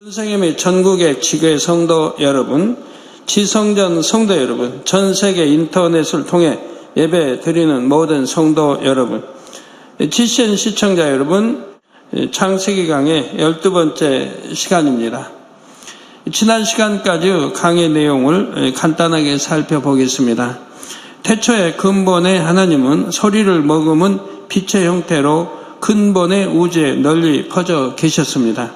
선생님의 전국의 지교회 성도 여러분, 지성전 성도 여러분, 전 세계 인터넷을 통해 예배 드리는 모든 성도 여러분, GCN 시청자 여러분, 창세기 강의 12번째 시간입니다. 지난 시간까지 강의 내용을 간단하게 살펴보겠습니다. 태초에 근본의 하나님은 소리를 머금은 빛의 형태로 근본의 우주에 널리 퍼져 계셨습니다.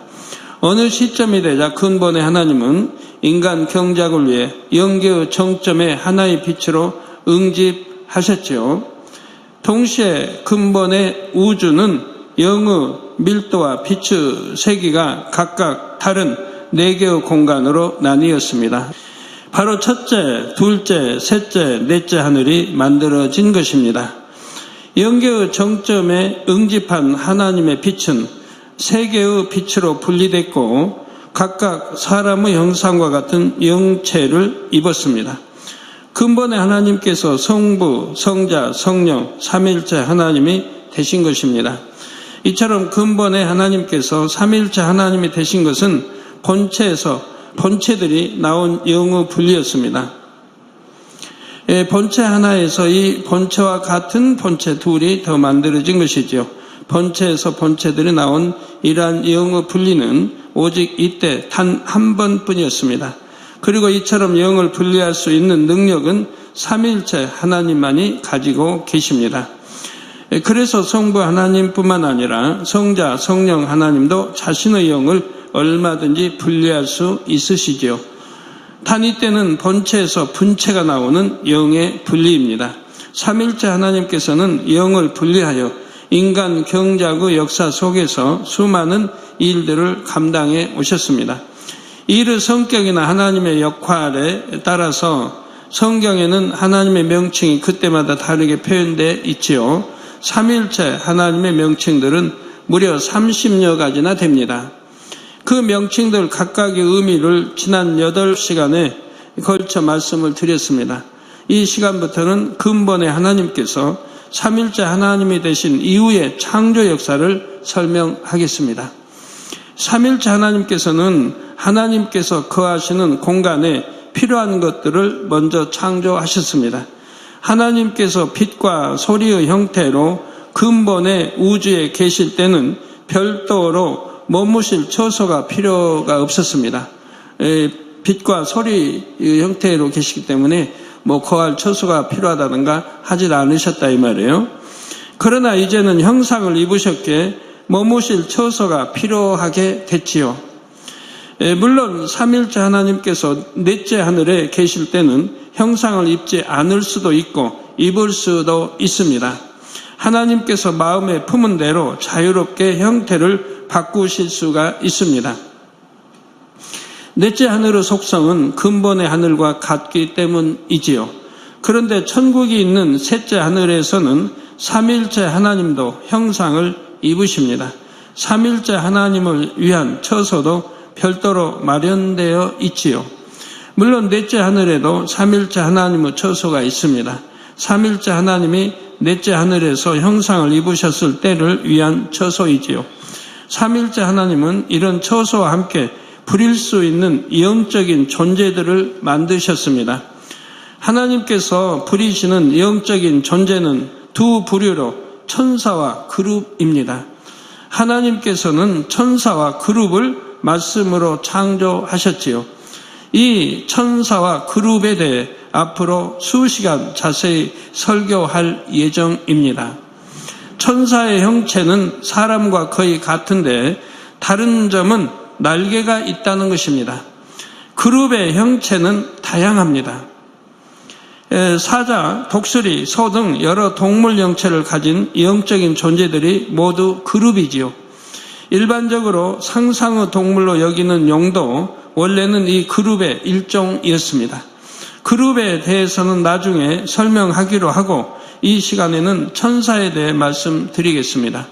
어느 시점이 되자 근본의 하나님은 인간 경작을 위해 영계의 정점에 하나의 빛으로 응집하셨지요. 동시에 근본의 우주는 영의 밀도와 빛의 세기가 각각 다른 4개의 공간으로 나뉘었습니다. 바로 첫째, 둘째, 셋째, 넷째 하늘이 만들어진 것입니다. 영계의 정점에 응집한 하나님의 빛은 3개의 빛으로 분리됐고 각각 사람의 형상과 같은 영체를 입었습니다. 근본의 하나님께서 성부, 성자, 성령, 삼위일체 하나님이 되신 것입니다. 이처럼 근본의 하나님께서 삼위일체 하나님이 되신 것은 본체에서 본체들이 나온 영의 분리였습니다. 본체 하나에서 이 본체와 같은 본체 둘이 더 만들어진 것이지요. 본체에서 본체들이 나온 이러한 영의 분리는 오직 이때 단 한 번뿐이었습니다. 그리고 이처럼 영을 분리할 수 있는 능력은 삼위일체 하나님만이 가지고 계십니다. 그래서 성부 하나님뿐만 아니라 성자, 성령 하나님도 자신의 영을 얼마든지 분리할 수 있으시지요. 단 이때는 본체에서 분체가 나오는 영의 분리입니다. 삼위일체 하나님께서는 영을 분리하여 인간 경작의 역사 속에서 수많은 일들을 감당해 오셨습니다. 일의 성격이나 하나님의 역할에 따라서 성경에는 하나님의 명칭이 그때마다 다르게 표현되어 있지요. 삼위일체 하나님의 명칭들은 무려 30여 가지나 됩니다. 그 명칭들 각각의 의미를 지난 8시간에 걸쳐 말씀을 드렸습니다. 이 시간부터는 근본의 하나님께서 삼위일체 하나님이 되신 이후의 창조 역사를 설명하겠습니다. 삼위일체 하나님께서는 하나님께서 거하시는 공간에 필요한 것들을 먼저 창조하셨습니다. 하나님께서 빛과 소리의 형태로 근본의 우주에 계실 때는 별도로 머무실 처소가 필요가 없었습니다. 빛과 소리의 형태로 계시기 때문에 거할 처소가 필요하다든가 하질 않으셨다 이 말이에요. 그러나 이제는 형상을 입으셨기에 머무실 처소가 필요하게 됐지요. 물론 삼위일체 하나님께서 넷째 하늘에 계실 때는 형상을 입지 않을 수도 있고 입을 수도 있습니다. 하나님께서 마음에 품은 대로 자유롭게 형태를 바꾸실 수가 있습니다. 넷째 하늘의 속성은 근본의 하늘과 같기 때문이지요. 그런데 천국이 있는 셋째 하늘에서는 삼위일체 하나님도 형상을 입으십니다. 삼위일체 하나님을 위한 처소도 별도로 마련되어 있지요. 물론 넷째 하늘에도 삼위일체 하나님의 처소가 있습니다. 삼위일체 하나님이 넷째 하늘에서 형상을 입으셨을 때를 위한 처소이지요. 삼위일체 하나님은 이런 처소와 함께 부릴 수 있는 영적인 존재들을 만드셨습니다. 하나님께서 부리시는 영적인 존재는 두 부류로 천사와 그룹입니다. 하나님께서는 천사와 그룹을 말씀으로 창조하셨지요. 이 천사와 그룹에 대해 앞으로 수시간 자세히 설교할 예정입니다. 천사의 형체는 사람과 거의 같은데 다른 점은 날개가 있다는 것입니다. 그룹의 형체는 다양합니다. 사자, 독수리, 소 등 여러 동물 형체를 가진 영적인 존재들이 모두 그룹이지요. 일반적으로 상상의 동물로 여기는 용도 원래는 이 그룹의 일종이었습니다. 그룹에 대해서는 나중에 설명하기로 하고 이 시간에는 천사에 대해 말씀드리겠습니다.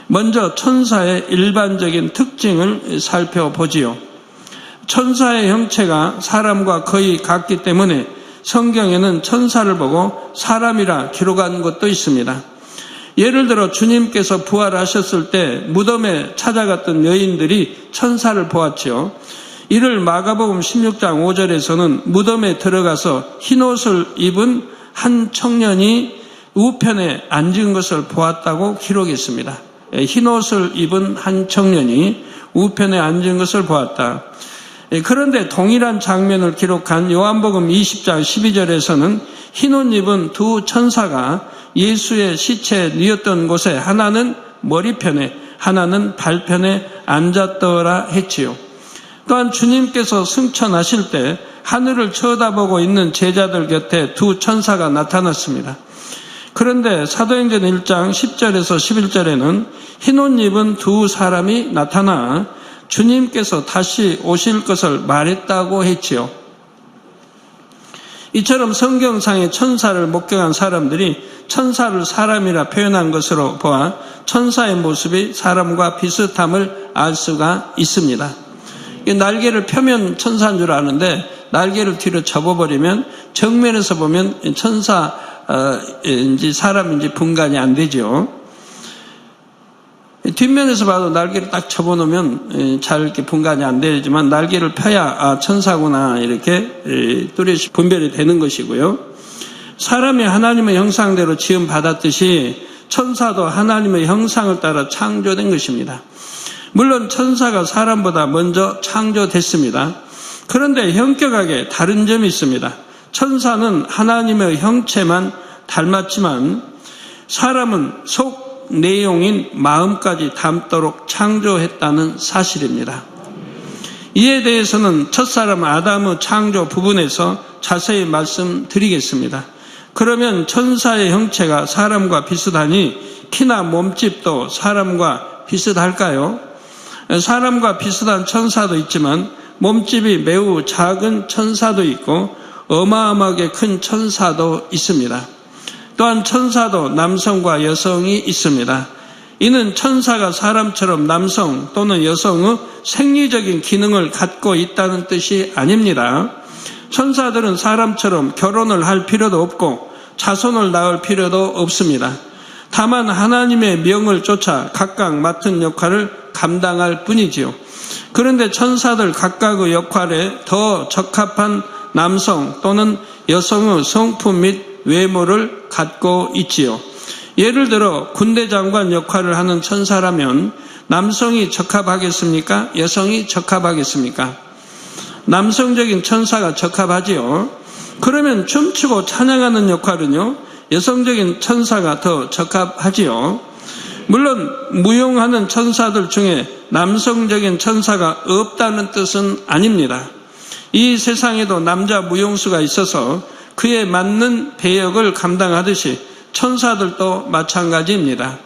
먼저 천사의 일반적인 특징을 살펴보지요. 천사의 형체가 사람과 거의 같기 때문에 성경에는 천사를 보고 사람이라 기록한 것도 있습니다. 예를 들어 주님께서 부활하셨을 때 무덤에 찾아갔던 여인들이 천사를 보았지요. 이를 마가복음 16장 5절에서는 무덤에 들어가서 흰옷을 입은 한 청년이 우편에 앉은 것을 보았다고 기록했습니다. 흰옷을 입은 한 청년이 우편에 앉은 것을 보았다. 그런데 동일한 장면을 기록한 요한복음 20장 12절에서는 흰옷 입은 두 천사가 예수의 시체에 뉘었던 곳에 하나는 머리편에 하나는 발편에 앉았더라 했지요. 또한 주님께서 승천하실 때 하늘을 쳐다보고 있는 제자들 곁에 두 천사가 나타났습니다. 그런데 사도행전 1장 10절에서 11절에는 흰옷 입은 두 사람이 나타나 주님께서 다시 오실 것을 말했다고 했지요. 이처럼 성경상의 천사를 목격한 사람들이 천사를 사람이라 표현한 것으로 보아 천사의 모습이 사람과 비슷함을 알 수가 있습니다. 날개를 펴면 천사인 줄 아는데 날개를 뒤로 접어버리면 정면에서 보면 천사인지 사람인지 분간이 안 되죠. 뒷면에서 봐도 날개를 딱 접어놓으면 잘 이렇게 분간이 안 되지만 날개를 펴야 천사구나 이렇게 뚜렷이 분별이 되는 것이고요. 사람이 하나님의 형상대로 지음 받았듯이 천사도 하나님의 형상을 따라 창조된 것입니다. 물론 천사가 사람보다 먼저 창조됐습니다. 그런데 현격하게 다른 점이 있습니다. 천사는 하나님의 형체만 닮았지만 사람은 속 내용인 마음까지 닮도록 창조했다는 사실입니다. 이에 대해서는 첫사람 아담의 창조 부분에서 자세히 말씀드리겠습니다. 그러면 천사의 형체가 사람과 비슷하니 키나 몸집도 사람과 비슷할까요? 사람과 비슷한 천사도 있지만 몸집이 매우 작은 천사도 있고 어마어마하게 큰 천사도 있습니다. 또한 천사도 남성과 여성이 있습니다. 이는 천사가 사람처럼 남성 또는 여성의 생리적인 기능을 갖고 있다는 뜻이 아닙니다. 천사들은 사람처럼 결혼을 할 필요도 없고 자손을 낳을 필요도 없습니다. 다만 하나님의 명을 쫓아 각각 맡은 역할을 감당할 뿐이지요. 그런데 천사들 각각의 역할에 더 적합한 남성 또는 여성의 성품 및 외모를 갖고 있지요. 예를 들어 군대 장관 역할을 하는 천사라면 남성이 적합하겠습니까? 여성이 적합하겠습니까? 남성적인 천사가 적합하지요. 그러면 춤추고 찬양하는 역할은요, 여성적인 천사가 더 적합하지요. 물론 무용하는 천사들 중에 남성적인 천사가 없다는 뜻은 아닙니다. 이 세상에도 남자 무용수가 있어서 그에 맞는 배역을 감당하듯이 천사들도 마찬가지입니다.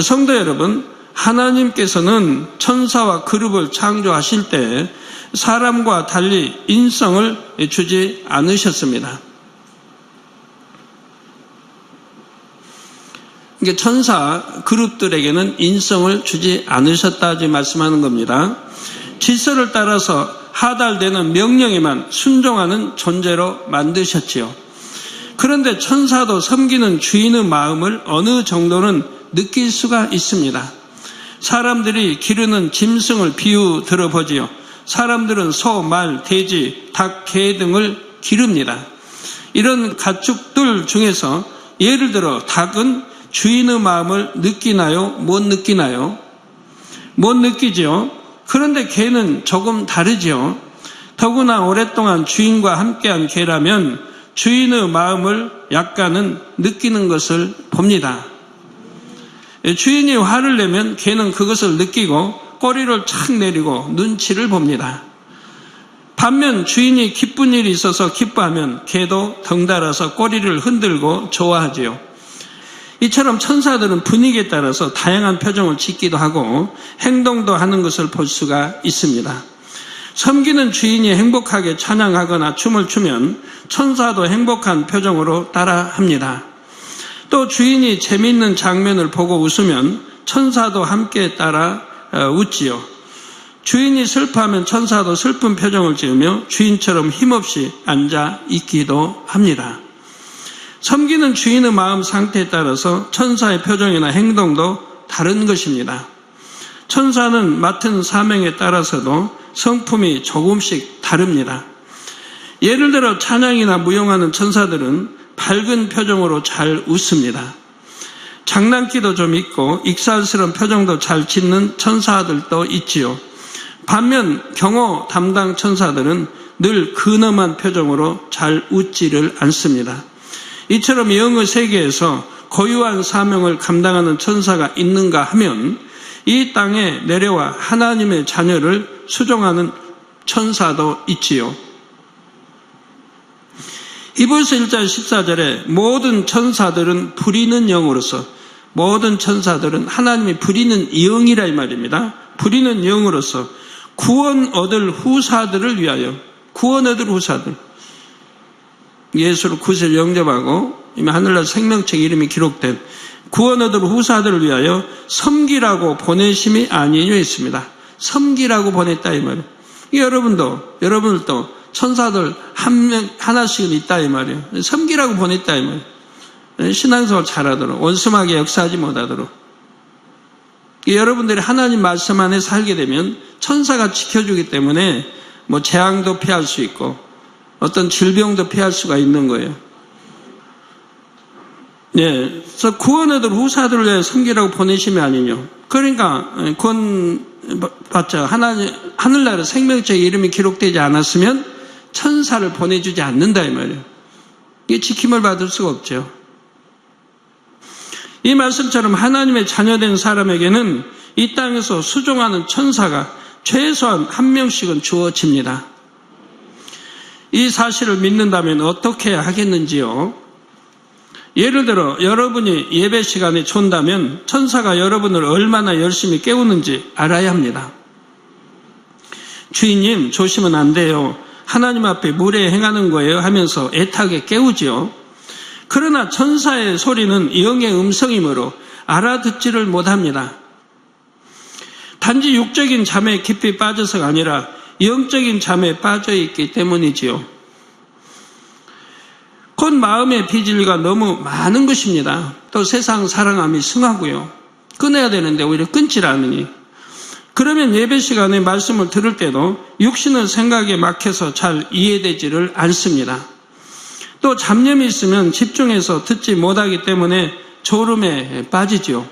성도 여러분, 하나님께서는 천사와 그룹을 창조하실 때 사람과 달리 인성을 주지 않으셨습니다. 천사 그룹들에게는 인성을 주지 않으셨다 말씀하는 겁니다. 질서를 따라서 하달되는 명령에만 순종하는 존재로 만드셨지요. 그런데 천사도 섬기는 주인의 마음을 어느 정도는 느낄 수가 있습니다. 사람들이 기르는 짐승을 비유 들어보지요. 사람들은 소, 말, 돼지, 닭, 개 등을 기릅니다. 이런 가축들 중에서 예를 들어 닭은 주인의 마음을 느끼나요? 못 느끼나요? 못 느끼죠. 그런데 개는 조금 다르죠. 더구나 오랫동안 주인과 함께한 개라면 주인의 마음을 약간은 느끼는 것을 봅니다. 주인이 화를 내면 개는 그것을 느끼고 꼬리를 착 내리고 눈치를 봅니다. 반면 주인이 기쁜 일이 있어서 기뻐하면 개도 덩달아서 꼬리를 흔들고 좋아하지요. 이처럼 천사들은 분위기에 따라서 다양한 표정을 짓기도 하고 행동도 하는 것을 볼 수가 있습니다. 섬기는 주인이 행복하게 찬양하거나 춤을 추면 천사도 행복한 표정으로 따라합니다. 또 주인이 재미있는 장면을 보고 웃으면 천사도 함께 따라 웃지요. 주인이 슬퍼하면 천사도 슬픈 표정을 지으며 주인처럼 힘없이 앉아 있기도 합니다. 섬기는 주인의 마음 상태에 따라서 천사의 표정이나 행동도 다른 것입니다. 천사는 맡은 사명에 따라서도 성품이 조금씩 다릅니다. 예를 들어 찬양이나 무용하는 천사들은 밝은 표정으로 잘 웃습니다. 장난기도 좀 있고 익살스러운 표정도 잘 짓는 천사들도 있지요. 반면 경호 담당 천사들은 늘 근엄한 표정으로 잘 웃지를 않습니다. 이처럼 영의 세계에서 고유한 사명을 감당하는 천사가 있는가 하면 이 땅에 내려와 하나님의 자녀를 수종하는 천사도 있지요. 히브리서 1장 14절에 모든 천사들은 부리는 영으로서, 모든 천사들은 하나님이 부리는 영이라 이 말입니다. 부리는 영으로서 구원 얻을 후사들을 위하여, 구원 얻을 후사들, 예수를 구세를 영접하고 이미 하늘나라 생명책 이름이 기록된 구원 얻을 후사들을 위하여 섬기라고 보내심이 아니뇨 했습니다. 섬기라고 보냈다 이 말이에요. 여러분들도 천사들 하나씩은 있다 이 말이에요. 섬기라고 보냈다 이 말이에요. 신앙생활 잘하도록, 원수마귀 역사하지 못하도록. 여러분들이 하나님 말씀 안에 살게 되면 천사가 지켜주기 때문에 뭐 재앙도 피할 수 있고 어떤 질병도 피할 수가 있는 거예요. 예, 그래서 구원 얻을 후사들을 위해 섬기라고 보내심이 아니뇨. 그러니까 구원 받자 하늘나라 생명책 이름이 기록되지 않았으면 천사를 보내주지 않는다 이 말이에요. 이게 지킴을 받을 수가 없죠. 이 말씀처럼 하나님의 자녀된 사람에게는 이 땅에서 수종하는 천사가 최소한 한 명씩은 주어집니다. 이 사실을 믿는다면 어떻게 해야 하겠는지요? 예를 들어 여러분이 예배 시간에 존다면 천사가 여러분을 얼마나 열심히 깨우는지 알아야 합니다. 주인님 조심은 안 돼요. 하나님 앞에 무례 행하는 거예요 하면서 애타게 깨우지요. 그러나 천사의 소리는 영의 음성이므로 알아듣지를 못합니다. 단지 육적인 잠에 깊이 빠져서가 아니라 영적인 잠에 빠져 있기 때문이지요. 곧 마음의 비질리가 너무 많은 것입니다. 또 세상 사랑함이 승하고요. 끊어야 되는데 오히려 끊질 않으니. 그러면 예배 시간에 말씀을 들을 때도 육신의 생각에 막혀서 잘 이해되지를 않습니다. 또 잡념이 있으면 집중해서 듣지 못하기 때문에 졸음에 빠지죠.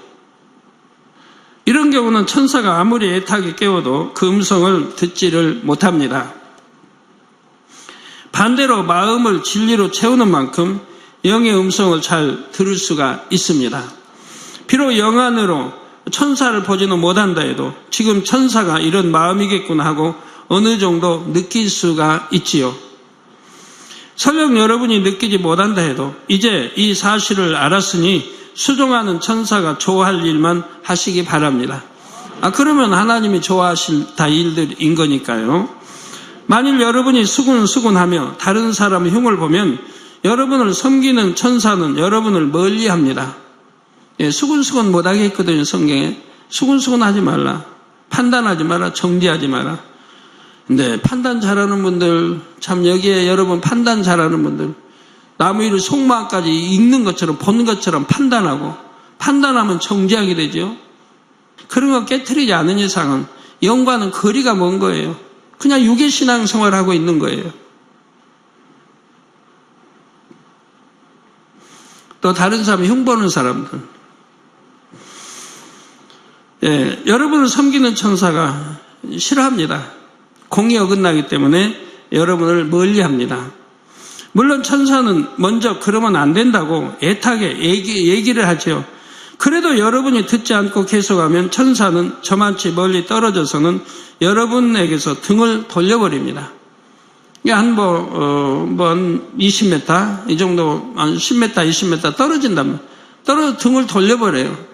이런 경우는 천사가 아무리 애타게 깨워도 그 음성을 듣지를 못합니다. 반대로 마음을 진리로 채우는 만큼 영의 음성을 잘 들을 수가 있습니다. 비록 영 안으로 천사를 보지는 못한다 해도 지금 천사가 이런 마음이겠구나 하고 어느 정도 느낄 수가 있지요. 설령 여러분이 느끼지 못한다 해도 이제 이 사실을 알았으니 수종하는 천사가 좋아할 일만 하시기 바랍니다. 그러면 하나님이 좋아하실 다 일들인 거니까요. 만일 여러분이 수군수군하며 다른 사람의 흉을 보면 여러분을 섬기는 천사는 여러분을 멀리합니다. 예, 수군수군 못하게 했거든요. 성경에. 수군수군하지 말라. 판단하지 마라. 정죄하지 마라. 근데 판단 잘하는 분들, 참 여기에 여러분 판단 잘하는 분들, 나무 위를 속마음까지 읽는 것처럼 보는 것처럼 판단하고, 판단하면 정죄하게 되죠. 그런 거 깨트리지 않은 이상은 영과는 거리가 먼 거예요. 그냥 유괴 신앙생활을 하고 있는 거예요. 또 다른 사람이 흉보는 사람들. 예, 여러분을 섬기는 천사가 싫어합니다. 공이 어긋나기 때문에 여러분을 멀리합니다. 물론 천사는 먼저 그러면 안 된다고 애타게 얘기를 하죠. 그래도 여러분이 듣지 않고 계속하면 천사는 저만치 멀리 떨어져서는 여러분에게서 등을 돌려버립니다. 한 20m, 이 정도, 한 10m, 20m 떨어진다면, 등을 돌려버려요.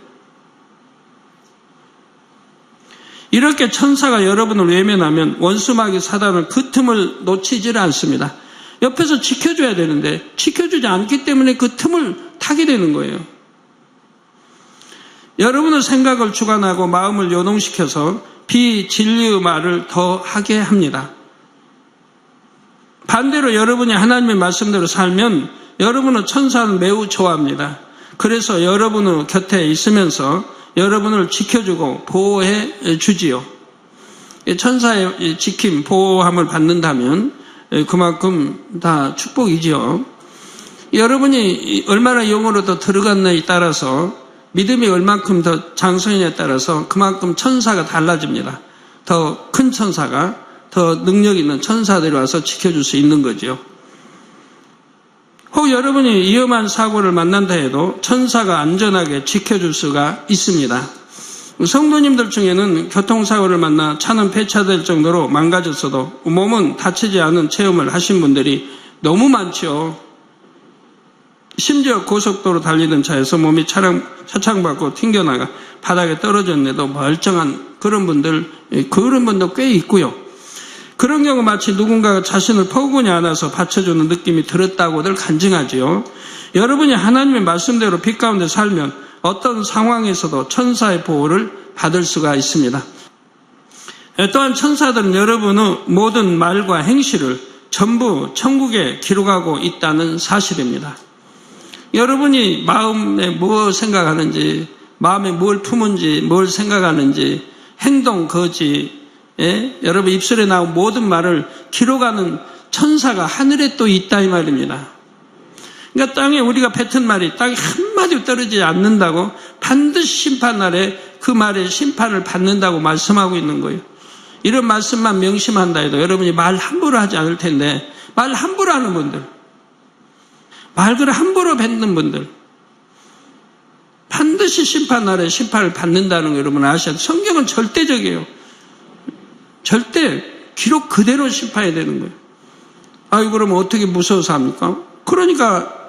이렇게 천사가 여러분을 외면하면 원수마귀 사단은 그 틈을 놓치지를 않습니다. 옆에서 지켜줘야 되는데, 지켜주지 않기 때문에 그 틈을 타게 되는 거예요. 여러분의 생각을 주관하고 마음을 요동시켜서 비진리의 말을 더 하게 합니다. 반대로 여러분이 하나님의 말씀대로 살면 여러분은 천사는 매우 좋아합니다. 그래서 여러분의 곁에 있으면서 여러분을 지켜주고 보호해 주지요. 천사의 지킴, 보호함을 받는다면 그만큼 다 축복이지요. 여러분이 얼마나 영으로 더 들어갔느냐에 따라서, 믿음이 얼만큼 더 장성이냐에 따라서 그만큼 천사가 달라집니다. 더 큰 천사가, 더 능력 있는 천사들이 와서 지켜줄 수 있는 거죠. 혹 여러분이 위험한 사고를 만난다 해도 천사가 안전하게 지켜줄 수가 있습니다. 성도님들 중에는 교통사고를 만나 차는 폐차될 정도로 망가졌어도 몸은 다치지 않은 체험을 하신 분들이 너무 많죠. 심지어 고속도로 달리던 차에서 몸이 차창받고 튕겨나가 바닥에 떨어졌는데도 멀쩡한 그런 분도 꽤 있고요. 그런 경우 마치 누군가가 자신을 포근히 안아서 받쳐주는 느낌이 들었다고들 간증하지요. 여러분이 하나님의 말씀대로 빛 가운데 살면 어떤 상황에서도 천사의 보호를 받을 수가 있습니다. 또한 천사들은 여러분의 모든 말과 행실을 전부 천국에 기록하고 있다는 사실입니다. 여러분이 마음에 뭘 생각하는지, 마음에 뭘 품은지, 뭘 생각하는지, 행동, 거지, 여러분 입술에 나온 모든 말을 기록하는 천사가 하늘에 또 있다 이 말입니다. 그러니까 땅에 우리가 뱉은 말이 땅에 한마디 떨어지지 않는다고, 반드시 심판날에 그 말의 심판을 받는다고 말씀하고 있는 거예요. 이런 말씀만 명심한다 해도 여러분이 말 함부로 하지 않을 텐데, 말 함부로 하는 분들, 말을 함부로 뱉는 분들, 반드시 심판날에 심판을 받는다는 거 여러분 아셔야 돼요. 성경은 절대적이에요. 절대 기록 그대로 심판해야 되는 거예요. 아유, 그러면 어떻게 무서워서 합니까? 그러니까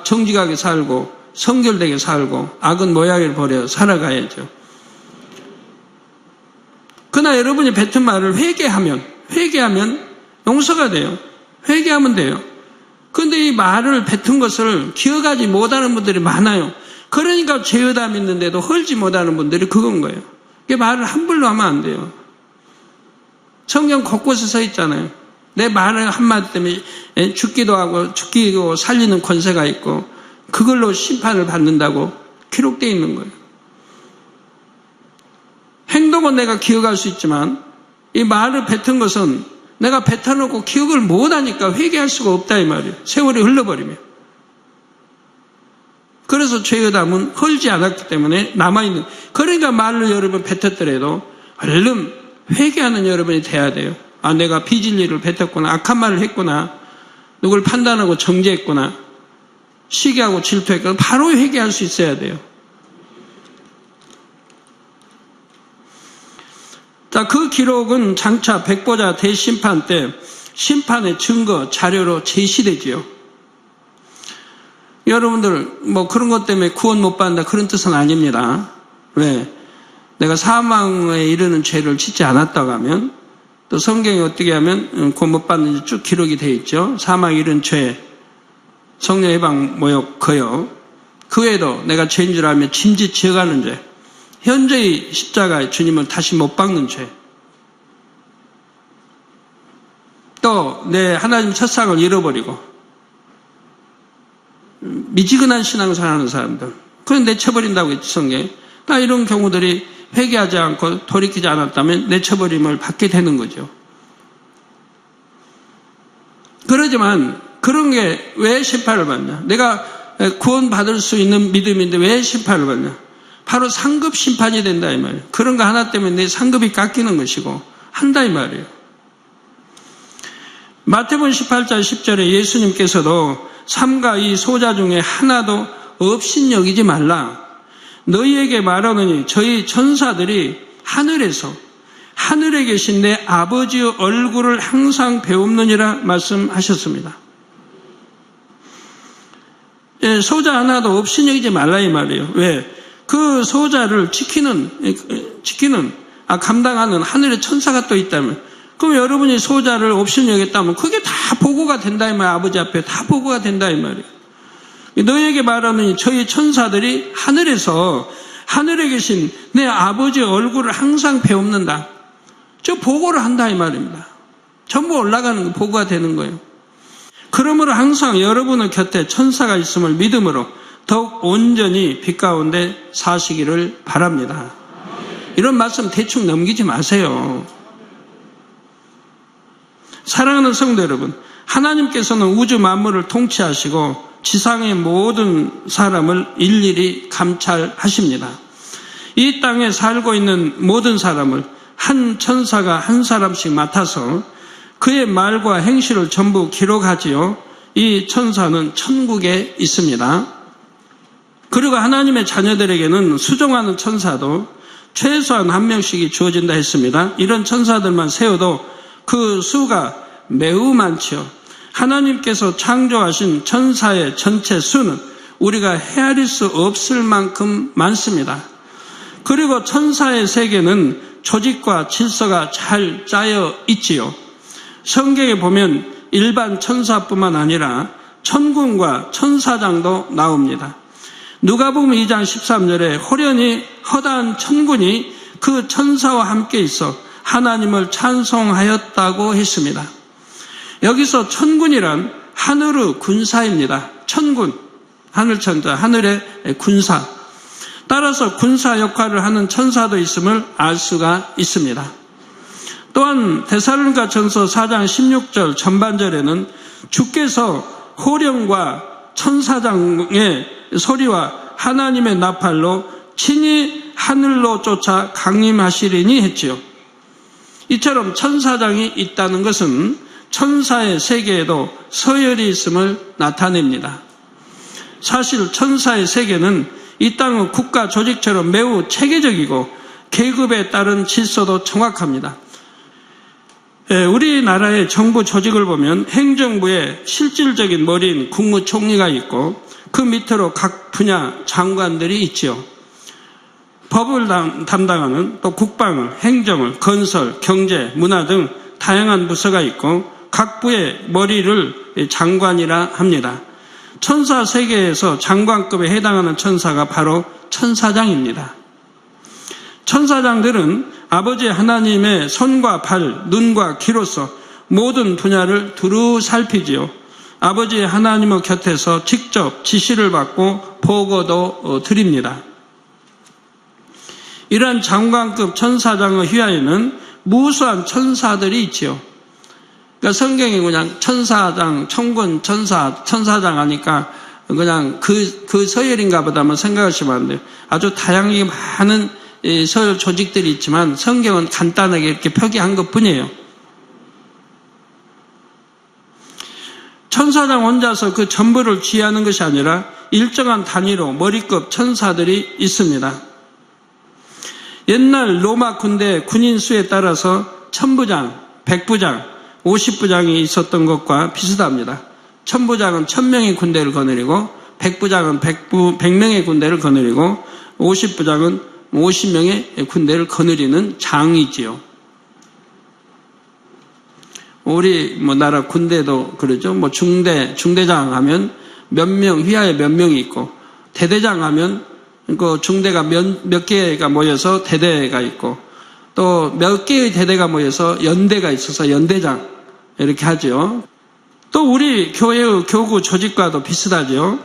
정직하게 살고 성결되게 살고 악은 모양을 버려 살아가야죠. 그러나 여러분이 뱉은 말을 회개하면 용서가 돼요. 회개하면 돼요. 그런데 이 말을 뱉은 것을 기억하지 못하는 분들이 많아요. 그러니까 죄의다 믿는데도 헐지 못하는 분들이 그건 거예요. 이게 말을 함부로 하면 안 돼요. 성경 곳곳에 서 있잖아요. 내 말을 한마디 때문에 죽기도 하고 죽이고 살리는 권세가 있고 그걸로 심판을 받는다고 기록되어 있는 거예요. 행동은 내가 기억할 수 있지만 이 말을 뱉은 것은 내가 뱉어놓고 기억을 못하니까 회개할 수가 없다 이 말이에요. 세월이 흘러버리면. 그래서 죄의 담은 헐지 않았기 때문에 남아있는, 그러니까 말을 여러분 뱉었더라도 얼른 회개하는 여러분이 돼야 돼요. 아, 내가 비진리를 뱉었구나, 악한 말을 했구나, 누굴 판단하고 정죄했구나, 시기하고 질투했구나, 바로 회개할 수 있어야 돼요. 자, 그 기록은 장차 백보자 대심판 때 심판의 증거, 자료로 제시되지요. 여러분들 뭐 그런 것 때문에 구원 못 받는다 그런 뜻은 아닙니다. 왜? 내가 사망에 이르는 죄를 짓지 않았다고 하면, 또 성경이 어떻게 하면 구원 못 받는지 쭉 기록이 되어 있죠. 사망에 이른 죄, 성령 해방 모욕, 거역, 그 외에도 내가 죄인 줄 알면 짐짓 지어가는 죄, 현재의 십자가에 주님을 다시 못 박는 죄, 또 내 하나님 첫상을 잃어버리고 미지근한 신앙생활하는 사람들, 그건 내쳐버린다고 했지 성경에. 나 이런 경우들이 회개하지 않고 돌이키지 않았다면 내쳐버림을 받게 되는 거죠. 그러지만 그런 게 왜 심판을 받냐? 내가 구원받을 수 있는 믿음인데 왜 심판을 받냐? 바로 상급 심판이 된다 이 말이에요. 그런 거 하나 때문에 내 상급이 깎이는 것이고 한다 이 말이에요. 마태복음 18장 10절에 예수님께서도 삼가 이 소자 중에 하나도 없인 여기지 말라. 너희에게 말하노니 저희 천사들이 하늘에 계신 내 아버지의 얼굴을 항상 배웁느니라 말씀하셨습니다. 소자 하나도 없인 여기지 말라 이 말이에요. 왜? 그 소자를 감당하는 하늘의 천사가 또 있다면, 그럼 여러분이 소자를 없인 여겼다면 그게 다 보고가 된다 이 말이에요. 아버지 앞에 다 보고가 된다 이 말이에요. 너희에게 말하는 저희 천사들이 하늘에 계신 내 아버지의 얼굴을 항상 배웁는다. 저 보고를 한다 이 말입니다. 전부 올라가는 거 보고가 되는 거예요. 그러므로 항상 여러분의 곁에 천사가 있음을 믿음으로 더욱 온전히 빛 가운데 사시기를 바랍니다. 이런 말씀 대충 넘기지 마세요. 사랑하는 성도 여러분, 하나님께서는 우주 만물을 통치하시고 지상의 모든 사람을 일일이 감찰하십니다. 이 땅에 살고 있는 모든 사람을 한 천사가 한 사람씩 맡아서 그의 말과 행실을 전부 기록하지요. 이 천사는 천국에 있습니다. 그리고 하나님의 자녀들에게는 수종하는 천사도 최소한 한 명씩이 주어진다 했습니다. 이런 천사들만 세워도 그 수가 매우 많지요. 하나님께서 창조하신 천사의 전체 수는 우리가 헤아릴 수 없을 만큼 많습니다. 그리고 천사의 세계는 조직과 질서가 잘 짜여 있지요. 성경에 보면 일반 천사뿐만 아니라 천군과 천사장도 나옵니다. 누가복음 2장 13절에 호련히 허다한 천군이 그 천사와 함께 있어 하나님을 찬송하였다고 했습니다. 여기서 천군이란 하늘의 군사입니다. 천군, 하늘천사, 하늘의 군사. 따라서 군사 역할을 하는 천사도 있음을 알 수가 있습니다. 또한 데살로니가전서 4장 16절 전반절에는 주께서 호령과 천사장의 소리와 하나님의 나팔로 친히 하늘로 쫓아 강림하시리니 했지요. 이처럼 천사장이 있다는 것은 천사의 세계에도 서열이 있음을 나타냅니다. 사실 천사의 세계는 이 땅의 국가 조직처럼 매우 체계적이고 계급에 따른 질서도 정확합니다. 우리나라의 정부 조직을 보면 행정부의 실질적인 머리인 국무총리가 있고 그 밑으로 각 분야 장관들이 있지요. 법을 담당하는 또 국방을, 행정을, 건설, 경제, 문화 등 다양한 부서가 있고 각 부의 머리를 장관이라 합니다. 천사 세계에서 장관급에 해당하는 천사가 바로 천사장입니다. 천사장들은 아버지 하나님의 손과 발, 눈과 귀로서 모든 분야를 두루 살피지요. 아버지 하나님의 곁에서 직접 지시를 받고 보고도 드립니다. 이러한 장관급 천사장의 휘하에는 무수한 천사들이 있지요. 그러니까 성경이 그냥 천사장, 천군, 천사장 하니까 그냥 그 서열인가 보다만 생각하시면 안 돼요. 아주 다양하게 많은 서열 조직들이 있지만 성경은 간단하게 이렇게 표기한 것 뿐이에요. 천사장 혼자서 그 전부를 지휘하는 것이 아니라 일정한 단위로 머리급 천사들이 있습니다. 옛날 로마 군대 군인 수에 따라서 1000부장, 100부장, 50부장이 있었던 것과 비슷합니다. 1000부장은 1000명의 군대를 거느리고 100부장은 100명의 군대를 거느리고 50부장은 50명의 군대를 거느리는 장이지요. 우리 나라 군대도 그러죠. 중대장 하면 몇 명, 휘하에 몇 명이 있고 대대장 하면 그 중대가 몇 개가 모여서 대대가 있고 또 몇 개의 대대가 모여서 연대가 있어서 연대장 이렇게 하죠. 또 우리 교회의 교구 조직과도 비슷하죠.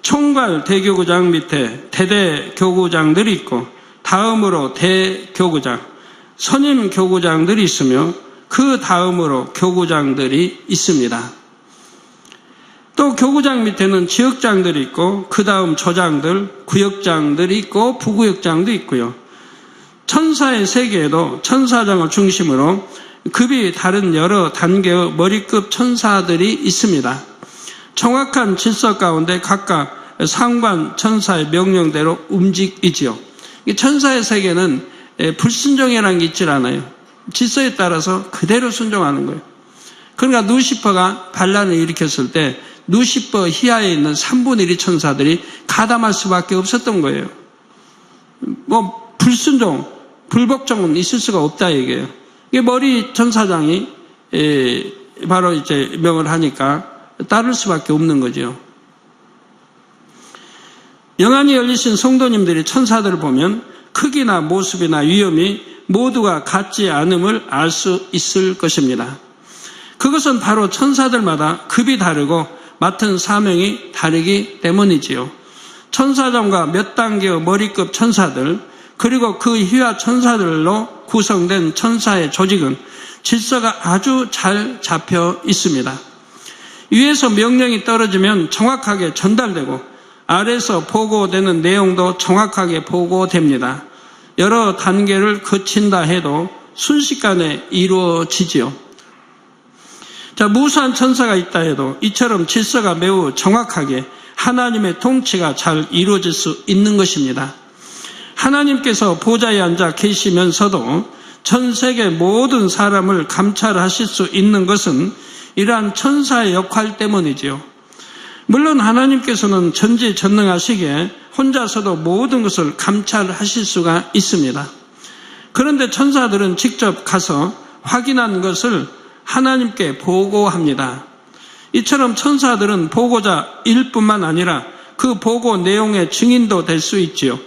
총괄 대교구장 밑에 대대 교구장들이 있고 다음으로 대교구장, 선임 교구장들이 있으며 그 다음으로 교구장들이 있습니다. 또 교구장 밑에는 지역장들이 있고 그 다음 조장들, 구역장들이 있고 부구역장도 있고요. 천사의 세계에도 천사장을 중심으로 급이 다른 여러 단계의 머리급 천사들이 있습니다. 정확한 질서 가운데 각각 상관 천사의 명령대로 움직이지요. 천사의 세계는 불순종이라는 게 있질 않아요. 질서에 따라서 그대로 순종하는 거예요. 그러니까 누시퍼가 반란을 일으켰을 때 누시퍼 휘하에 있는 3분의 1의 천사들이 가담할 수밖에 없었던 거예요. 불순종, 불복종은 있을 수가 없다 이게요. 이게 머리 천사장이 바로 이제 명을 하니까 따를 수밖에 없는 거죠. 영안이 열리신 성도님들이 천사들을 보면 크기나 모습이나 위엄이 모두가 같지 않음을 알 수 있을 것입니다. 그것은 바로 천사들마다 급이 다르고 맡은 사명이 다르기 때문이지요. 천사장과 몇 단계의 머리급 천사들, 그리고 그 이하 천사들로 구성된 천사의 조직은 질서가 아주 잘 잡혀 있습니다. 위에서 명령이 떨어지면 정확하게 전달되고 아래에서 보고되는 내용도 정확하게 보고됩니다. 여러 단계를 거친다 해도 순식간에 이루어지지요. 자, 무수한 천사가 있다 해도 이처럼 질서가 매우 정확하게 하나님의 통치가 잘 이루어질 수 있는 것입니다. 하나님께서 보좌에 앉아 계시면서도 전 세계 모든 사람을 감찰하실 수 있는 것은 이러한 천사의 역할 때문이지요. 물론 하나님께서는 전지전능하시기에 혼자서도 모든 것을 감찰하실 수가 있습니다. 그런데 천사들은 직접 가서 확인한 것을 하나님께 보고합니다. 이처럼 천사들은 보고자일 뿐만 아니라 그 보고 내용의 증인도 될 수 있지요.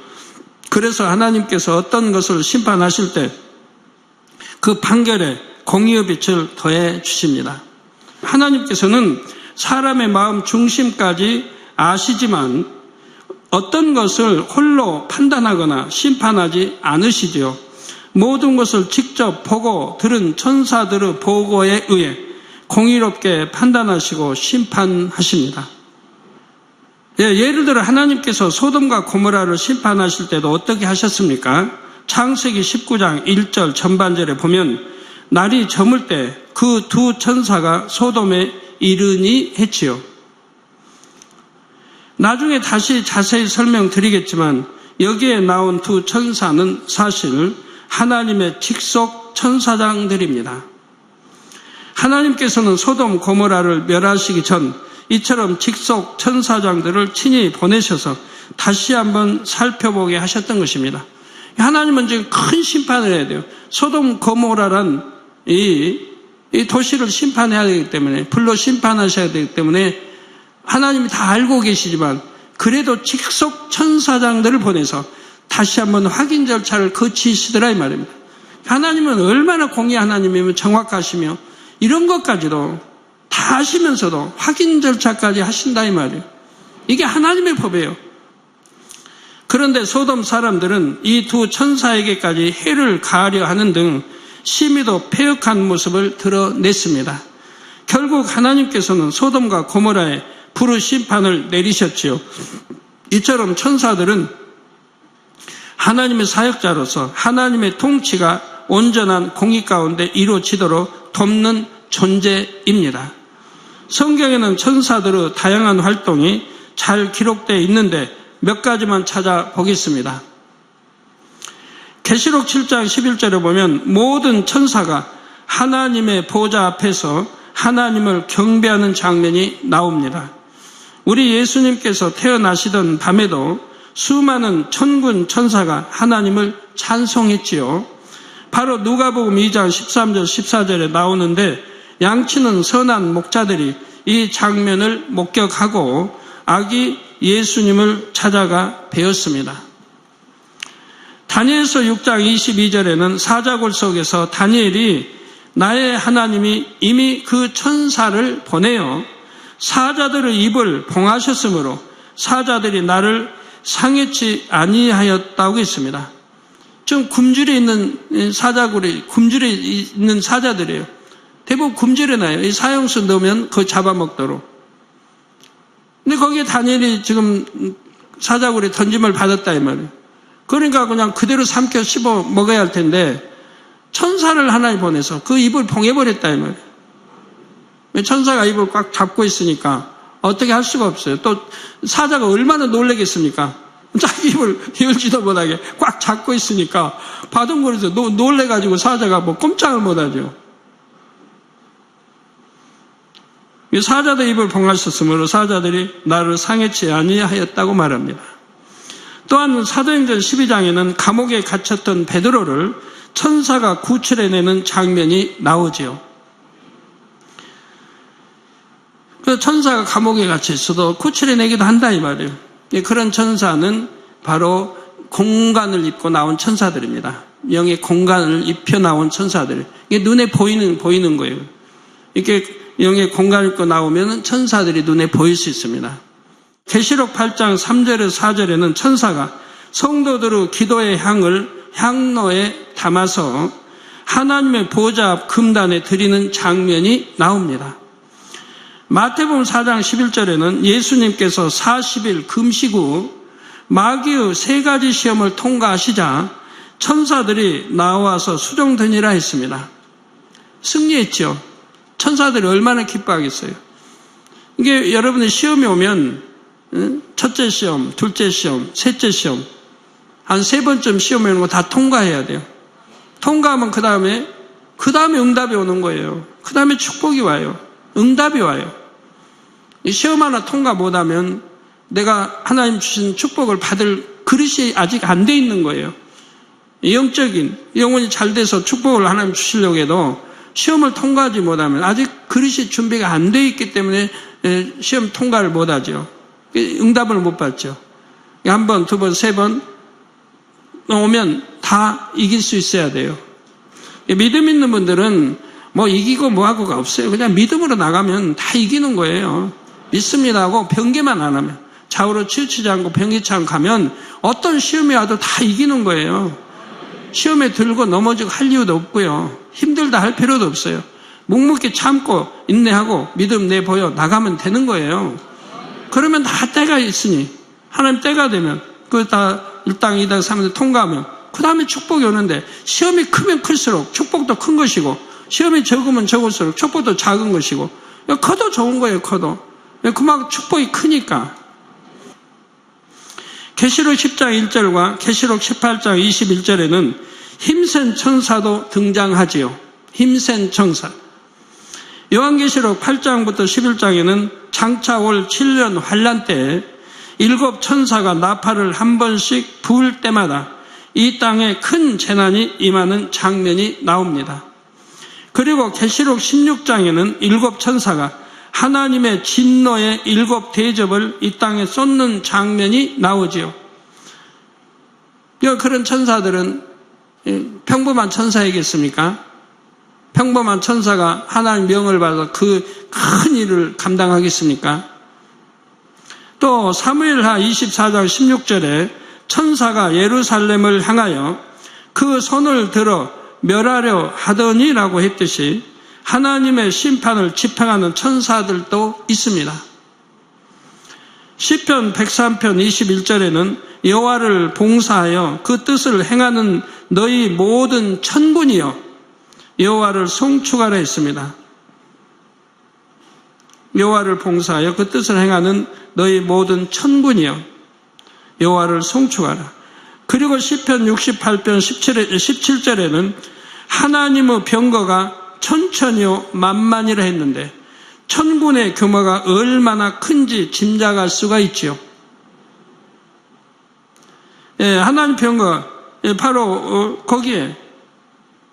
그래서 하나님께서 어떤 것을 심판하실 때 그 판결에 공의의 빛을 더해 주십니다. 하나님께서는 사람의 마음 중심까지 아시지만 어떤 것을 홀로 판단하거나 심판하지 않으시지요. 모든 것을 직접 보고 들은 천사들의 보고에 의해 공의롭게 판단하시고 심판하십니다. 예를 들어 하나님께서 소돔과 고모라를 심판하실 때도 어떻게 하셨습니까? 창세기 19장 1절 전반절에 보면 날이 저물 때 그 두 천사가 소돔에 이르니 했지요. 나중에 다시 자세히 설명드리겠지만 여기에 나온 두 천사는 사실 하나님의 직속 천사장들입니다. 하나님께서는 소돔 고모라를 멸하시기 전 이처럼 직속 천사장들을 친히 보내셔서 다시 한번 살펴보게 하셨던 것입니다. 하나님은 지금 큰 심판을 해야 돼요. 소돔 고모라란 이 도시를 심판해야 되기 때문에, 불로 심판하셔야 되기 때문에 하나님이 다 알고 계시지만 그래도 직속 천사장들을 보내서 다시 한번 확인 절차를 거치시더라 이 말입니다. 하나님은 얼마나 공의한 하나님이면 정확하시며 이런 것까지도 다 하시면서도 확인 절차까지 하신다 이 말이에요. 이게 하나님의 법이에요. 그런데 소돔 사람들은 이 두 천사에게까지 해를 가하려 하는 등 심히도 패역한 모습을 드러냈습니다. 결국 하나님께서는 소돔과 고모라에 불의 심판을 내리셨지요. 이처럼 천사들은 하나님의 사역자로서 하나님의 통치가 온전한 공의 가운데 이루어지도록 돕는 존재입니다. 성경에는 천사들의 다양한 활동이 잘 기록되어 있는데 몇 가지만 찾아보겠습니다. 계시록 7장 11절에 보면 모든 천사가 하나님의 보좌 앞에서 하나님을 경배하는 장면이 나옵니다. 우리 예수님께서 태어나시던 밤에도 수많은 천군 천사가 하나님을 찬송했지요. 바로 누가복음 2장 13절 14절에 나오는데 양치는 선한 목자들이 이 장면을 목격하고 아기 예수님을 찾아가 배웠습니다. 다니엘서 6장 22절에는 사자굴 속에서 다니엘이 나의 하나님이 이미 그 천사를 보내어 사자들의 입을 봉하셨으므로 사자들이 나를 상해치 아니하였다고 했습니다. 좀 굶주려 있는 사자굴이 굶주려 있는 사자들이에요. 대부분 굶주려 나요. 이 사형수 넣으면 그거 잡아먹도록. 근데 거기에 다니엘이 지금 사자굴에 던짐을 받았다 이 말이에요. 그러니까 그냥 그대로 삼켜 씹어 먹어야 할 텐데 천사를 하나 보내서 그 입을 봉해버렸다 이 말이에요. 천사가 입을 꽉 잡고 있으니까 어떻게 할 수가 없어요. 또 사자가 얼마나 놀라겠습니까? 자기 입을 열지도 못하게 꽉 잡고 있으니까 바둥거려서 놀래가지고 사자가 뭐 꼼짝을 못하죠. 사자들 입을 봉하셨으므로 사자들이 나를 상해치 아니하였다고 말합니다. 또한 사도행전 12장에는 감옥에 갇혔던 베드로를 천사가 구출해내는 장면이 나오지요. 그 천사가 감옥에 갇혀 있어도 구출해내기도 한다 이 말이에요. 그런 천사는 바로 공간을 입고 나온 천사들입니다. 영의 공간을 입혀 나온 천사들. 이게 눈에 보이는 거예요. 이렇게 영의 공간 입고 나오면 천사들이 눈에 보일 수 있습니다. 계시록 8장 3절에서 4절에는 천사가 성도들의 기도의 향을 향로에 담아서 하나님의 보좌 앞 금단에 드리는 장면이 나옵니다. 마태복음 4장 11절에는 예수님께서 40일 금식 후 마귀의 3가지 시험을 통과하시자 천사들이 나와서 수종드니라 했습니다. 승리했죠. 천사들이 얼마나 기뻐하겠어요. 이게 여러분의 시험이 오면 첫째 시험, 둘째 시험, 셋째 시험 한 3번쯤 시험에 오는 거 다 통과해야 돼요. 통과하면 그 다음에 응답이 오는 거예요. 그 다음에 축복이 와요. 응답이 와요. 이 시험 하나 통과 못하면 내가 하나님 주신 축복을 받을 그릇이 아직 안 돼 있는 거예요. 영적인 영혼이 잘 돼서 축복을 하나님 주시려고 해도 시험을 통과하지 못하면 아직 그릇이 준비가 안 돼 있기 때문에 시험 통과를 못하죠. 응답을 못 받죠. 한 번, 두 번, 세 번 오면 다 이길 수 있어야 돼요. 믿음 있는 분들은 뭐 이기고 뭐하고가 없어요. 그냥 믿음으로 나가면 다 이기는 거예요. 믿습니다 하고 변개만 안 하면, 좌우로 치우치지 않고 변개치 않고 가면 어떤 시험이 와도 다 이기는 거예요. 시험에 들고 넘어지고 할 이유도 없고요. 힘들다 할 필요도 없어요. 묵묵히 참고 인내하고 믿음 내보여 나가면 되는 거예요. 그러면 다 때가 있으니 하나님 때가 되면 그 다 1당, 2당, 3당 통과하면 그 다음에 축복이 오는데, 시험이 크면 클수록 축복도 큰 것이고 시험이 적으면 적을수록 축복도 작은 것이고, 커도 좋은 거예요. 커도 그만큼 축복이 크니까. 계시록 10장 1절과 계시록 18장 21절에는 힘센 천사도 등장하지요. 힘센 천사. 요한계시록 8장부터 11장에는 장차 올 7년 환란 때에 7 천사가 나팔을 한 번씩 부을 때마다 이 땅에 큰 재난이 임하는 장면이 나옵니다. 그리고 계시록 16장에는 7 천사가 하나님의 진노의 7 대접을 이 땅에 쏟는 장면이 나오지요. 그런 천사들은 평범한 천사이겠습니까? 평범한 천사가 하나님 명을 받아 그 큰 일을 감당하겠습니까? 또 사무엘하 24장 16절에 천사가 예루살렘을 향하여 그 손을 들어 멸하려 하더니라고 했듯이 하나님의 심판을 집행하는 천사들도 있습니다. 시편 103편 21절에는 여호와를 봉사하여 그 뜻을 행하는 너희 모든 천군이여 여호와를 송축하라 했습니다. 여호와를 봉사하여 그 뜻을 행하는 너희 모든 천군이여 여호와를 송축하라. 그리고 시편 68편 17절에는 하나님의 병거가 천천히요 만만이라 했는데 천군의 규모가 얼마나 큰지 짐작할 수가 있지요. 하나님 병거 바로 거기에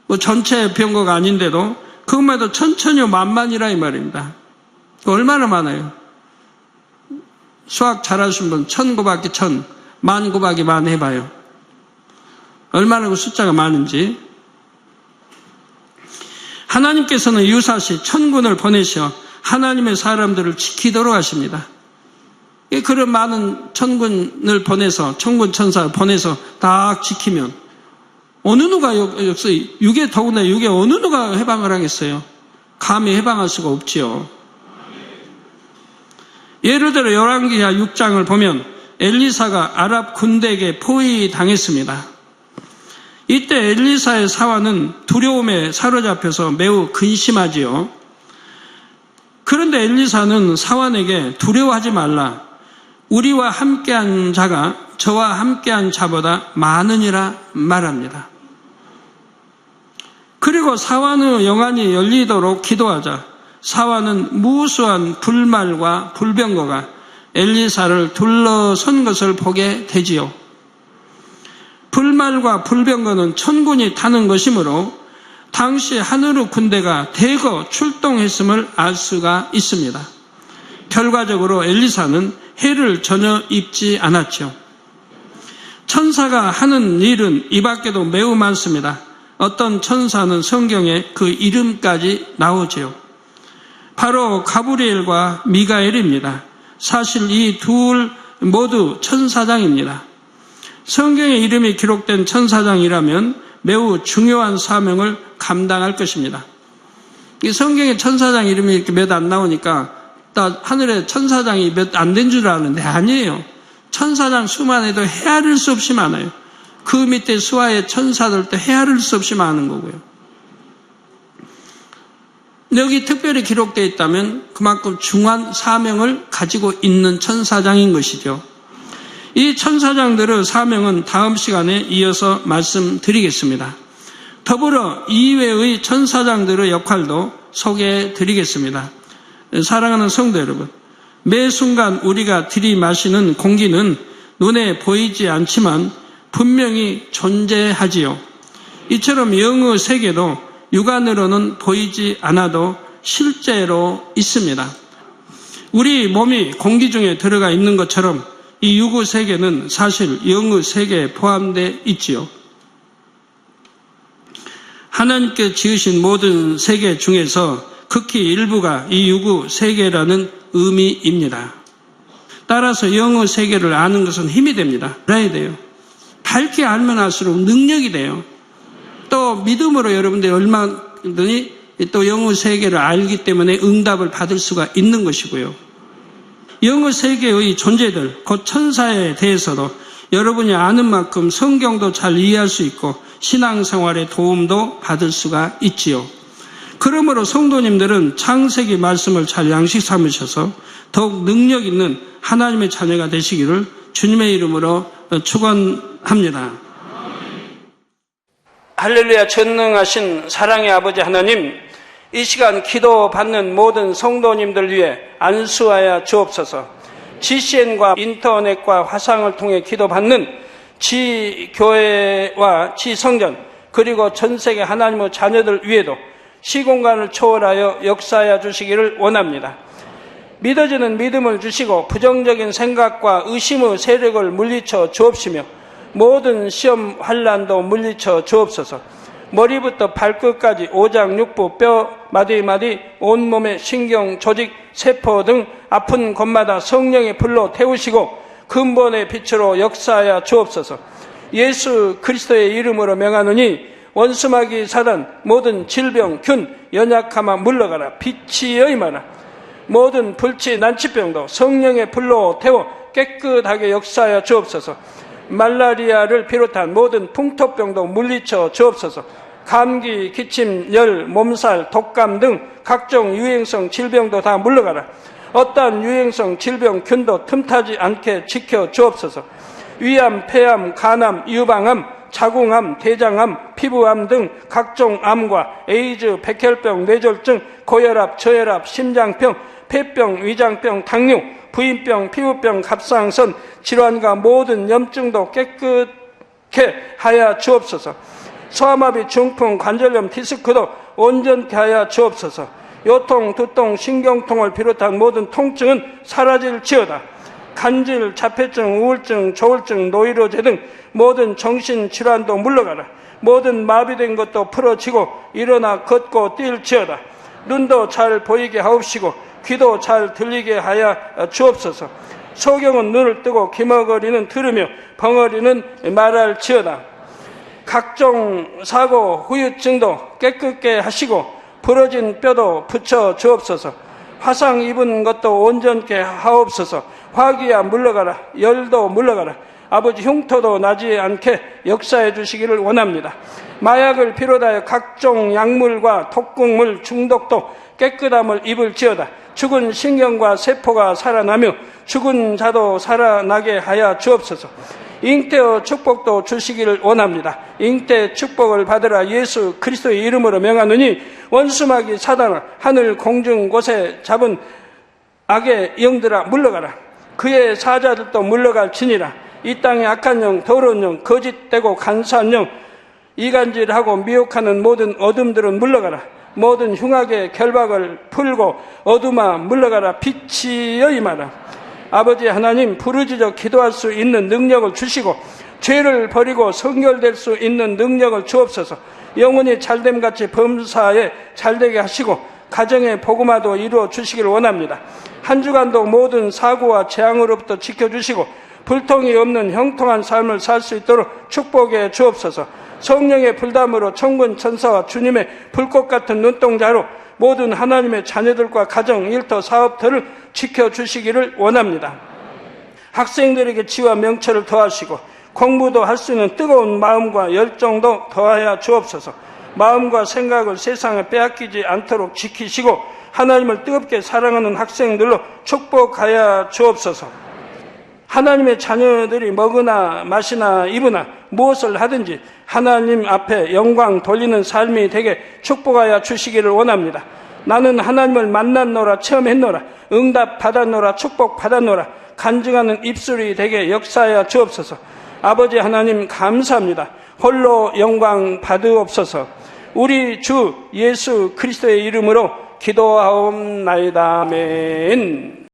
뭐 전체 병거가 아닌데도 그것만 해도 천천히요 만만이라 이 말입니다. 얼마나 많아요? 수학 잘하신 분 1000 곱하기 1000, 10,000 곱하기 10,000 해봐요. 얼마나 그 숫자가 많은지. 하나님께서는 유사시 천군을 보내셔 하나님의 사람들을 지키도록 하십니다. 그런 많은 천군을 보내서, 천군 천사를 보내서 딱 지키면 어느 누가 여기서 육에 더구나 육에 어느 누가 해방을 하겠어요? 감히 해방할 수가 없지요. 예를 들어 열왕기하 6장을 보면 엘리사가 아랍 군대에게 포위당했습니다. 이때 엘리사의 사환은 두려움에 사로잡혀서 매우 근심하지요. 그런데 엘리사는 사환에게 두려워하지 말라. 우리와 함께한 자가 저와 함께한 자보다 많으니라 말합니다. 그리고 사환의 영안이 열리도록 기도하자 사환은 무수한 불말과 불병거가 엘리사를 둘러선 것을 보게 되지요. 불말과 불병거는 천군이 타는 것이므로 당시 하늘의 군대가 대거 출동했음을 알 수가 있습니다. 결과적으로 엘리사는 해를 전혀 입지 않았죠. 천사가 하는 일은 이 밖에도 매우 많습니다. 어떤 천사는 성경에 그 이름까지 나오지요. 바로 가브리엘과 미가엘입니다. 사실 이 둘 모두 천사장입니다. 성경에 이름이 기록된 천사장이라면 매우 중요한 사명을 감당할 것입니다. 이 성경에 천사장 이름이 이렇게 몇 안 나오니까 하늘에 천사장이 몇 안 된 줄 아는데 아니에요. 천사장 수만 해도 헤아릴 수 없이 많아요. 그 밑에 수하의 천사들도 헤아릴 수 없이 많은 거고요. 여기 특별히 기록되어 있다면 그만큼 중요한 사명을 가지고 있는 천사장인 것이죠. 이 천사장들의 사명은 다음 시간에 이어서 말씀드리겠습니다. 더불어 이외의 천사장들의 역할도 소개해 드리겠습니다. 사랑하는 성도 여러분, 매 순간 우리가 들이마시는 공기는 눈에 보이지 않지만 분명히 존재하지요. 이처럼 영의 세계도 육안으로는 보이지 않아도 실제로 있습니다. 우리 몸이 공기 중에 들어가 있는 것처럼 이 육의 세계는 사실 영의 세계에 포함되어 있지요. 하나님께 지으신 모든 세계 중에서 극히 일부가 이 육의 세계라는 의미입니다. 따라서 영의 세계를 아는 것은 힘이 됩니다. 알아야 돼요. 밝게 알면 알수록 능력이 돼요. 또 믿음으로 여러분들이 얼마든지 또 영의 세계를 알기 때문에 응답을 받을 수가 있는 것이고요. 영의 세계의 존재들, 곧 천사에 대해서도 여러분이 아는 만큼 성경도 잘 이해할 수 있고 신앙생활에 도움도 받을 수가 있지요. 그러므로 성도님들은 창세기 말씀을 잘 양식 삼으셔서 더욱 능력 있는 하나님의 자녀가 되시기를 주님의 이름으로 축원합니다. 할렐루야. 전능하신 사랑의 아버지 하나님, 이 시간 기도받는 모든 성도님들 위해 안수하여 주옵소서. GCN과 인터넷과 화상을 통해 기도받는 지교회와 지성전 그리고 전세계 하나님의 자녀들 위에도 시공간을 초월하여 역사하여 주시기를 원합니다. 믿어지는 믿음을 주시고 부정적인 생각과 의심의 세력을 물리쳐 주옵시며 모든 시험 환난도 물리쳐 주옵소서. 머리부터 발끝까지 오장육부 뼈 마디마디 온몸의 신경 조직 세포 등 아픈 곳마다 성령의 불로 태우시고 근본의 빛으로 역사하여 주옵소서. 예수 그리스도의 이름으로 명하노니 원수마귀 사단 모든 질병 균 연약함아 물러가라. 빛이 여임하라. 모든 불치 난치병도 성령의 불로 태워 깨끗하게 역사하여 주옵소서. 말라리아를 비롯한 모든 풍토병도 물리쳐 주옵소서. 감기, 기침, 열, 몸살, 독감 등 각종 유행성 질병도 다 물러가라. 어떠한 유행성 질병 균도 틈타지 않게 지켜 주옵소서. 위암, 폐암, 간암, 유방암, 자궁암, 대장암, 피부암 등 각종 암과 에이즈, 백혈병, 뇌졸중, 고혈압, 저혈압, 심장병, 폐병, 위장병, 당뇨, 부인병, 피부병, 갑상선, 질환과 모든 염증도 깨끗게 하여 주옵소서. 소아마비, 중풍, 관절염, 디스크도 온전케 하여 주옵소서. 요통, 두통, 신경통을 비롯한 모든 통증은 사라질지어다. 간질, 자폐증, 우울증, 조울증, 노이로제 등 모든 정신질환도 물러가라. 모든 마비된 것도 풀어지고 일어나 걷고 뛸지어다. 눈도 잘 보이게 하옵시고 귀도 잘 들리게 하여 주옵소서. 소경은 눈을 뜨고 기머거리는 들으며 벙어리는 말할지어다. 각종 사고, 후유증도 깨끗게 하시고 부러진 뼈도 붙여 주옵소서. 화상 입은 것도 온전케 하옵소서. 화기야 물러가라. 열도 물러가라. 아버지 흉터도 나지 않게 역사해 주시기를 원합니다. 마약을 비롯하여 각종 약물과 독극물 중독도 깨끗함을 입을지어다. 죽은 신경과 세포가 살아나며 죽은 자도 살아나게 하여 주옵소서. 잉태의 축복도 주시기를 원합니다. 잉태 축복을 받으라. 예수 그리스도의 이름으로 명하노니 원수마귀 사단아 하늘 공중 곳에 잡은 악의 영들아 물러가라. 그의 사자들도 물러갈지니라. 이 땅의 악한 영, 더러운 영, 거짓되고 간사한 영, 이간질하고 미혹하는 모든 어둠들은 물러가라. 모든 흉악의 결박을 풀고 어둠아 물러가라. 빛이 여임하라. 아버지 하나님, 부르짖어 기도할 수 있는 능력을 주시고 죄를 버리고 성결될 수 있는 능력을 주옵소서. 영혼이 잘됨같이 범사에 잘되게 하시고 가정의 복음화도 이루어 주시기를 원합니다. 한 주간도 모든 사고와 재앙으로부터 지켜주시고 불통이 없는 형통한 삶을 살 수 있도록 축복해 주옵소서. 성령의 불담으로 천군 천사와 주님의 불꽃 같은 눈동자로 모든 하나님의 자녀들과 가정, 일터, 사업들을 지켜주시기를 원합니다. 학생들에게 지와 명철을 더하시고 공부도 할 수 있는 뜨거운 마음과 열정도 더하여 주옵소서. 마음과 생각을 세상에 빼앗기지 않도록 지키시고 하나님을 뜨겁게 사랑하는 학생들로 축복하여 주옵소서. 하나님의 자녀들이 먹으나 마시나 입으나 무엇을 하든지 하나님 앞에 영광 돌리는 삶이 되게 축복하여 주시기를 원합니다. 나는 하나님을 만났노라, 체험했노라, 응답 받았노라, 축복 받았노라, 간증하는 입술이 되게 역사하여 주옵소서. 아버지 하나님 감사합니다. 홀로 영광 받으옵소서. 우리 주 예수 그리스도의 이름으로 기도하옵나이다. 아멘.